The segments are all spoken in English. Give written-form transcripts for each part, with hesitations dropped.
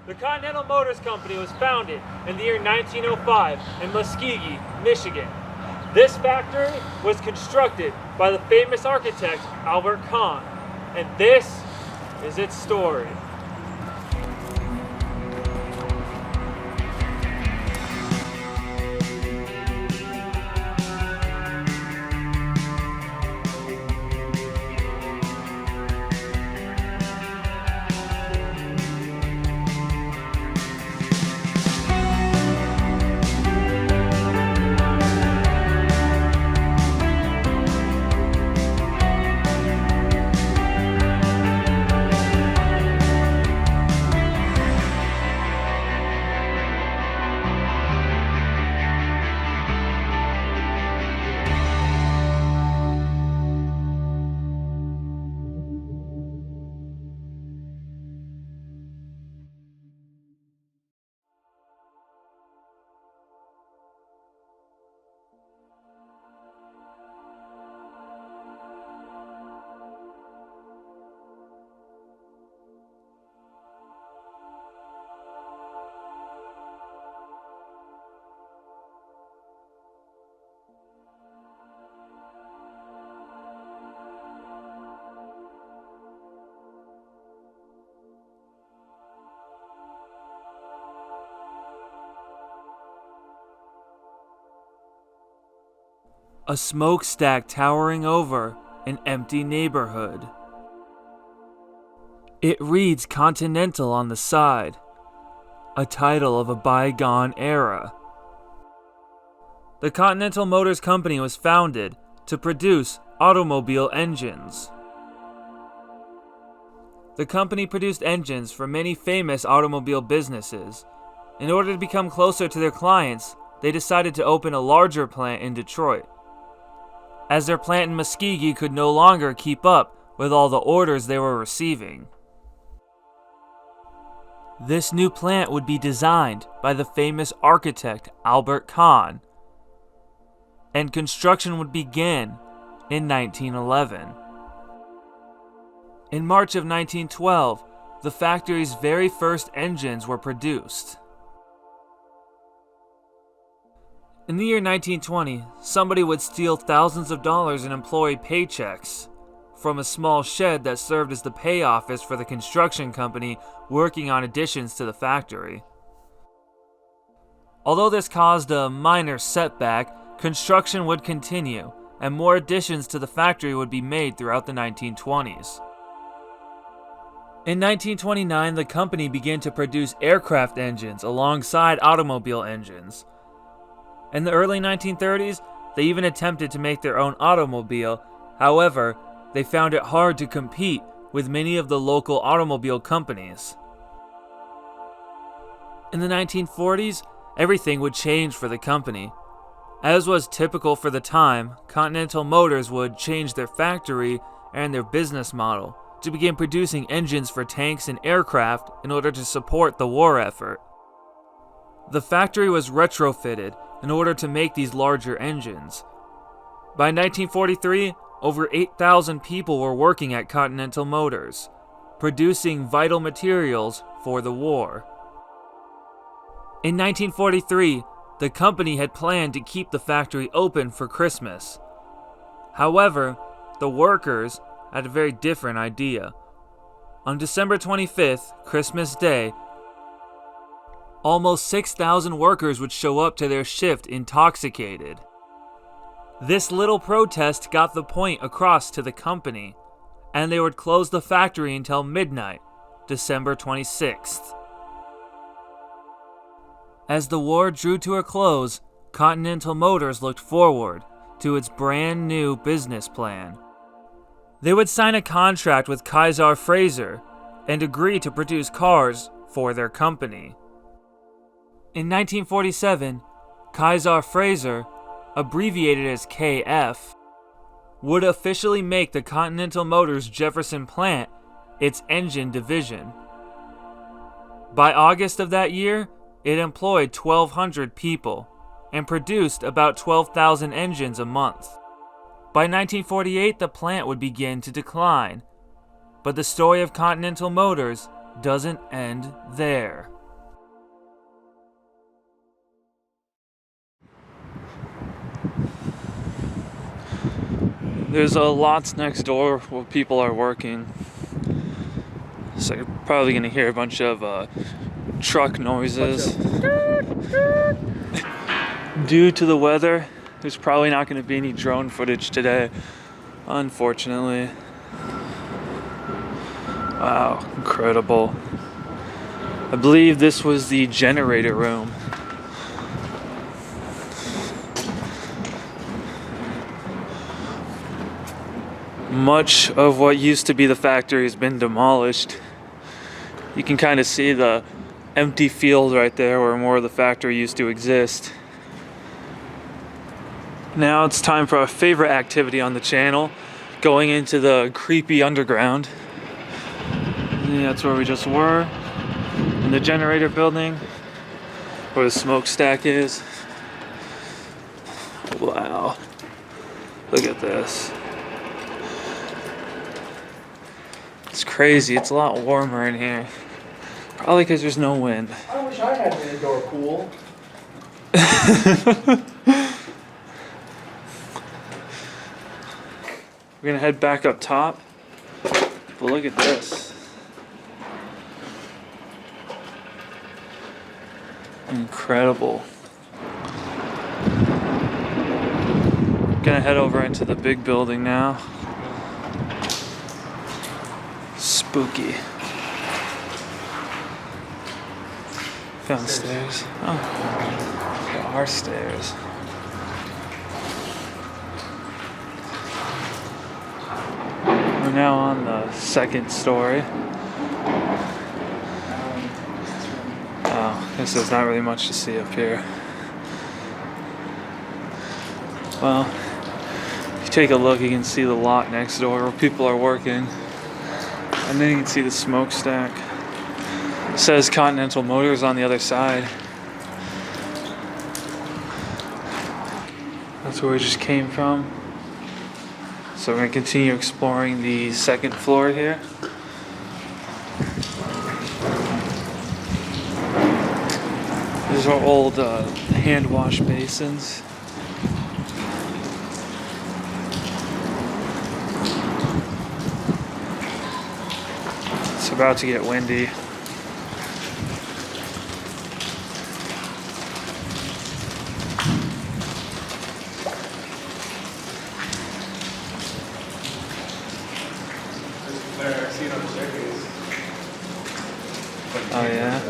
The Continental Motors Company was founded in the year 1905 in Muskogee, Michigan. This factory was constructed by the famous architect Albert Kahn, and this is its story. A smokestack towering over an empty neighborhood. It reads Continental on the side, a title of a bygone era. The Continental Motors Company was founded to produce automobile engines. The company produced engines for many famous automobile businesses. In order to become closer to their clients, they decided to open a larger plant in Detroit, as their plant in Muskogee could no longer keep up with all the orders they were receiving. This new plant would be designed by the famous architect Albert Kahn, and construction would begin in 1911. In March of 1912, the factory's very first engines were produced. In the year 1920, somebody would steal thousands of dollars in employee paychecks from a small shed that served as the pay office for the construction company working on additions to the factory. Although this caused a minor setback, construction would continue, and more additions to the factory would be made throughout the 1920s. In 1929, the company began to produce aircraft engines alongside automobile engines. In the early 1930s, they even attempted to make their own automobile. However, they found it hard to compete with many of the local automobile companies. In the 1940s, everything would change for the company. As was typical for the time, Continental Motors would change their factory and their business model to begin producing engines for tanks and aircraft in order to support the war effort. The factory was retrofitted in order to make these larger engines. By 1943, over 8,000 people were working at Continental Motors, producing vital materials for the war. In 1943, the company had planned to keep the factory open for Christmas. However, the workers had a very different idea. On December 25th, Christmas Day, almost 6,000 workers would show up to their shift intoxicated. This little protest got the point across to the company, and they would close the factory until midnight, December 26th. As the war drew to a close, Continental Motors looked forward to its brand new business plan. They would sign a contract with Kaiser Frazer and agree to produce cars for their company. In 1947, Kaiser Frazer, abbreviated as KF, would officially make the Continental Motors Jefferson plant its engine division. By August of that year, it employed 1,200 people and produced about 12,000 engines a month. By 1948, the plant would begin to decline, but the story of Continental Motors doesn't end there. There's lots next door where people are working. So you're probably gonna hear a bunch of truck noises. Due to the weather, there's probably not gonna be any drone footage today, unfortunately. Wow, incredible. I believe this was the generator room. Much of what used to be the factory has been demolished. You can kind of see the empty field right there where more of the factory used to exist. Now it's time for our favorite activity on the channel, going into the creepy underground. Yeah, that's where we just were, in the generator building, where the smokestack is. Wow, look at this. It's crazy, it's a lot warmer in here. Probably because there's no wind. I wish I had an indoor pool. We're gonna head back up top, but look at this. Incredible. Gonna head over into the big building now. Spooky. Found stairs. Oh, there are stairs. We're now on the second story. Oh, I guess there's not really much to see up here. Well, if you take a look, you can see the lot next door where people are working. And then you can see the smokestack. It says Continental Motors on the other side. That's where we just came from. So we're going to continue exploring the second floor here. These are old hand wash basins. It's about to get windy. Oh yeah.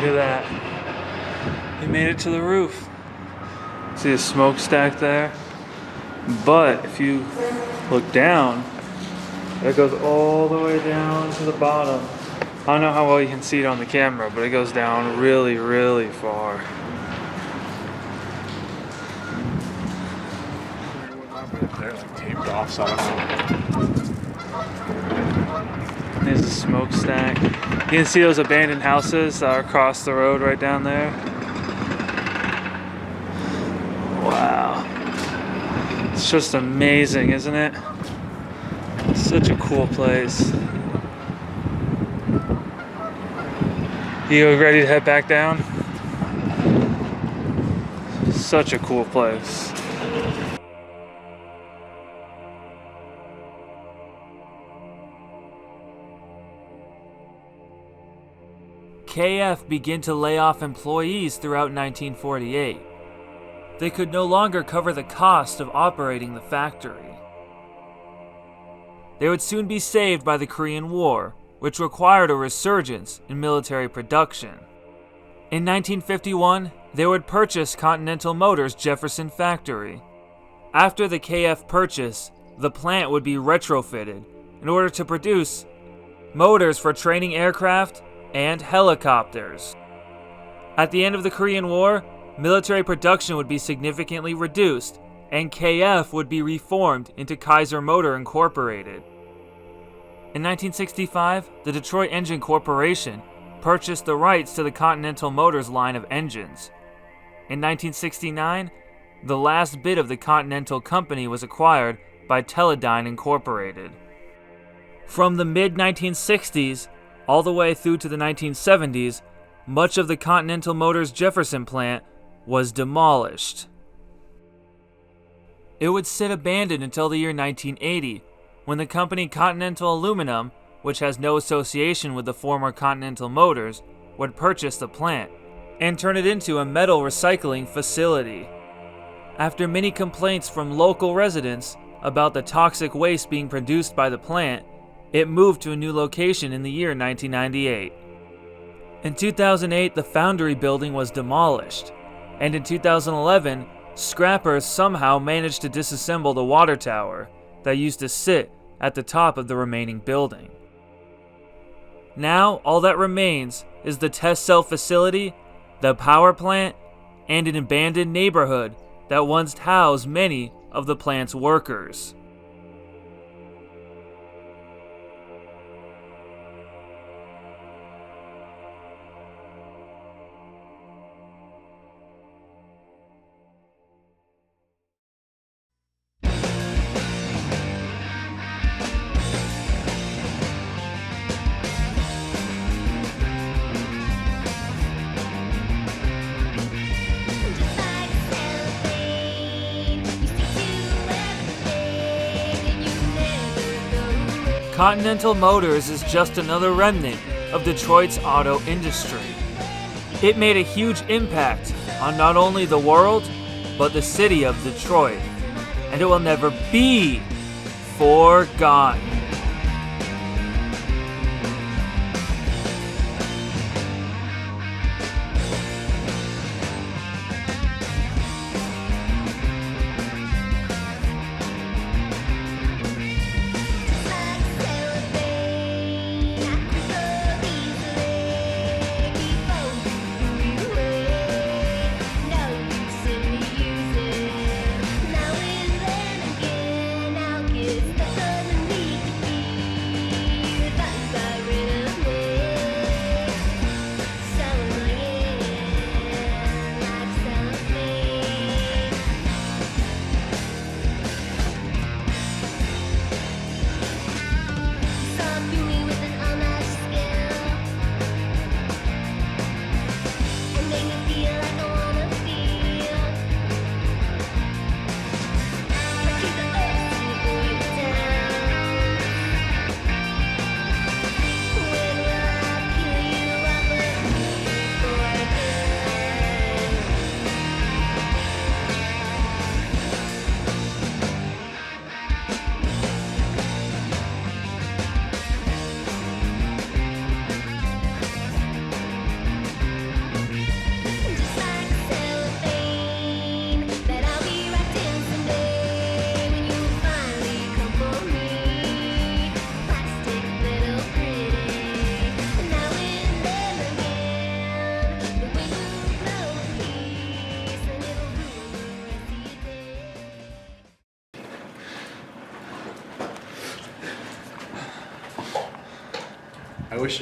Look at that. They made it to the roof. See a smokestack there? But if you look down, it goes all the way down to the bottom. I don't know how well you can see it on the camera, but it goes down really, really far. They're like taped off, so I don't know. There's a smokestack. You can see those abandoned houses that are across the road right down there. Wow. It's just amazing, isn't it? Such a cool place. You ready to head back down? Such a cool place. KF began to lay off employees throughout 1948. They could no longer cover the cost of operating the factory. They would soon be saved by the Korean War, which required a resurgence in military production. In 1951, they would purchase Continental Motors' Jefferson factory. After the KF purchase, the plant would be retrofitted in order to produce motors for training aircraft and helicopters. At the end of the Korean War, military production would be significantly reduced, and KF would be reformed into Kaiser Motor Incorporated. In 1965, the Detroit Engine Corporation purchased the rights to the Continental Motors line of engines. In 1969, the last bit of the Continental Company was acquired by Teledyne Incorporated. From the mid-1960s all the way through to the 1970s, much of the Continental Motors Jefferson plant was demolished. It would sit abandoned until the year 1980, when the company Continental Aluminum, which has no association with the former Continental Motors, would purchase the plant and turn it into a metal recycling facility. After many complaints from local residents about the toxic waste being produced by the plant, it moved to a new location in the year 1998. In 2008, the foundry building was demolished, and in 2011, scrappers somehow managed to disassemble the water tower that used to sit at the top of the remaining building. Now, all that remains is the test cell facility, the power plant, and an abandoned neighborhood that once housed many of the plant's workers. Continental Motors is just another remnant of Detroit's auto industry. It made a huge impact on not only the world, but the city of Detroit, and it will never be forgotten.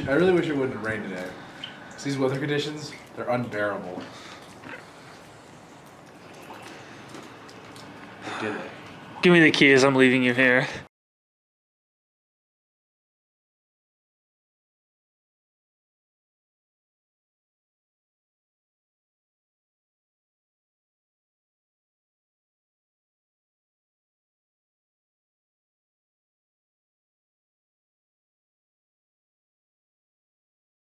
I really wish it wouldn't rain today. These weather conditions, they're unbearable. I did it. Give me the keys, I'm leaving you here.